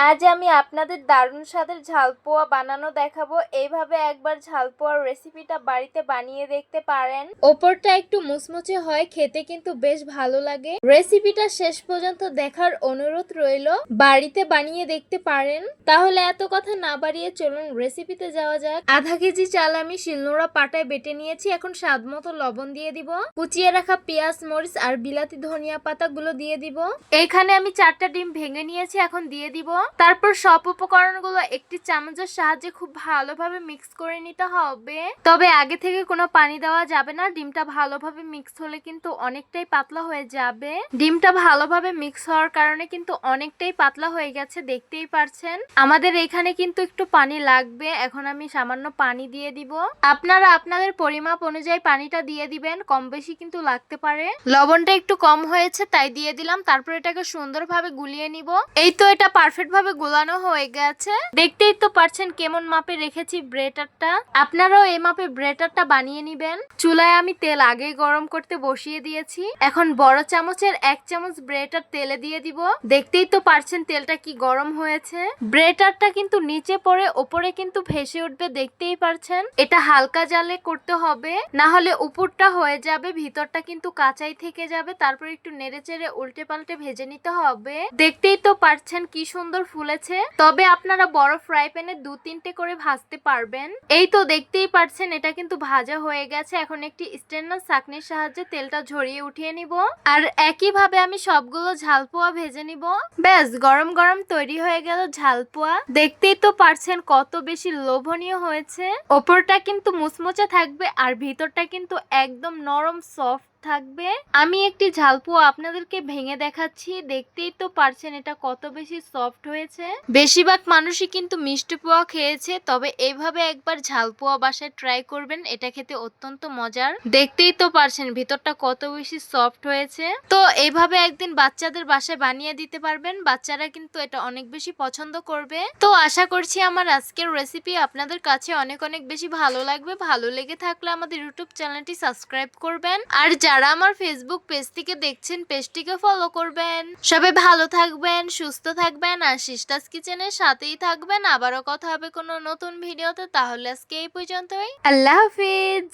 আজ আমি আপনাদের দারুণ স্বাদের ঝালপোয়া বানানো দেখাবো। এইভাবে একবার ঝালপোয়ার রেসিপিটা বাড়িতে বানিয়ে দেখতে পারেন। ওপরটা একটু মুচমুচে হয়, খেতে কিন্তু বেশ ভালো লাগে। রেসিপিটা শেষ পর্যন্ত দেখার অনুরোধ রইল। বাড়িতে বানিয়ে দেখতে পারেন। তাহলে এত কথা না বাড়িয়ে চলুন রেসিপিতে যাওয়া যাক। আধা কেজি চাল আমি শিলনোড়া পাটায় বেটে নিয়েছি। এখন স্বাদ মতো লবণ দিয়ে দিব, কুচিয়ে রাখা পেঁয়াজ, মরিচ আর বিলাতি ধনিয়া পাতাগুলো দিয়ে দিব। এখানে আমি 4টা ডিম ভেঙে নিয়েছি, এখন দিয়ে দিব। তারপর সব উপকরণগুলো একটি চামচের সাহায্যে খুব ভালোভাবে মিক্স করে নিতে হবে। তবে আগে থেকে কোনো পানি দেওয়া যাবে না। ডিমটা ভালোভাবে মিক্স হলে কিন্তু অনেকটাই পাতলা হয়ে যাবে। ডিমটা ভালোভাবে মিক্স হওয়ার কারণে কিন্তু অনেকটাই পাতলা হয়ে গেছে, দেখতেই পারছেন। আমাদের এখানে কিন্তু একটু পানি লাগবে। এখন আমি সামান্য পানি দিয়ে দিব। আপনারা আপনাদের পরিমাপ অনুযায়ী পানিটা দিয়ে দিবেন, কম বেশি কিন্তু লাগতে পারে। লবণটা একটু কম হয়েছে তাই দিয়ে দিলাম। তারপর এটাকে সুন্দরভাবে গুলিয়ে নিব। এই তো এটা পারফেক্ট ভাবে গুলানো হয়ে গেছে। দেখতেই তো পারছেন কেমন মাপে রেখেছি ব্রেটারটা। আপনারাও এই মাপে ব্রেটারটা বানিয়ে নিবেন। চুলায় আমি তেল আগেই গরম করতে বসিয়ে দিয়েছি। এখন বড় চামচের 1 চামচ ব্রেটার তেলে দিয়ে দিব। দেখতেই তো পারছেন তেলটা কি গরম হয়েছে। ব্রেটারটা কিন্তু নিচে পড়ে ওপরে কিন্তু ভেসে উঠবে, দেখতেই পারছেন। এটা হালকা জালে করতে হবে, না হলে উপরটা হয়ে যাবে, ভিতরটা কিন্তু কাঁচাই থেকে যাবে। তারপর একটু নেড়েচেড়ে উল্টে পাল্টে ভেজে নিতে হবে। দেখতেই তো পারছেন কি সুন্দর ফুলেছে। তবে আপনারা বড় ফ্রাই প্যানে 2-3টে করে ভাজতে পারবেন। এই তো দেখতেই পারছেন এটা কিন্তু ভাজা হয়ে গেছে। এখন একটি স্ট্যান্ডার ছাঁকনির সাহায্যে তেলটা ঝরিয়ে উঠিয়ে নিব। আর একইভাবে আমি সবগুলো ঝালপোয়া ভেজে নিব। ব্যাস, গরম গরম তৈরি হয়ে গেল ঝালপোয়া। দেখতেই তো পারছেন কত বেশি লোভনীয় হয়েছে। ওপরটা কিন্তু মুচমুচে থাকবে আর ভিতরটা কিন্তু একদম নরম সফট থাকবে। আমি একটি ঝালপোয়া আপনাদেরকে ভেঙে দেখাচ্ছি। দেখতেই তো পারছেন এটা কত বেশি সফট হয়েছে। বেশিরভাগ মানুষই কিন্তু মিষ্টি পোয়া খেয়েছে, তবে এইভাবে একবার ঝালপোয়া বাসায় ট্রাই করবেন, এটা খেতে অত্যন্ত মজার। দেখতেই তো পারছেন ভিতরটা কত বেশি সফট হয়েছে। তো এইভাবে একদিন বাচ্চাদের বাসায় বানিয়ে দিতে পারবেন, বাচ্চারা কিন্তু এটা অনেক বেশি পছন্দ করবে। তো আশা করছি আমার আজকের রেসিপি আপনাদের কাছে অনেক অনেক বেশি ভালো লাগবে। ভালো লেগে থাকলে আমাদের ইউটিউব চ্যানেলটি সাবস্ক্রাইব করবেন, আর যারা আমার ফেসবুক পেজ থেকে দেখছেন পেজটিকে ফলো করবেন। সবাই ভালো থাকবেন, সুস্থ থাকবেন আর সিস্টার্স কিচেনের সাথেই থাকবেন। আবারও কথা হবে কোনো নতুন ভিডিওতে। তাহলে আজকে এই পর্যন্তই। আল্লাহ হাফিজ।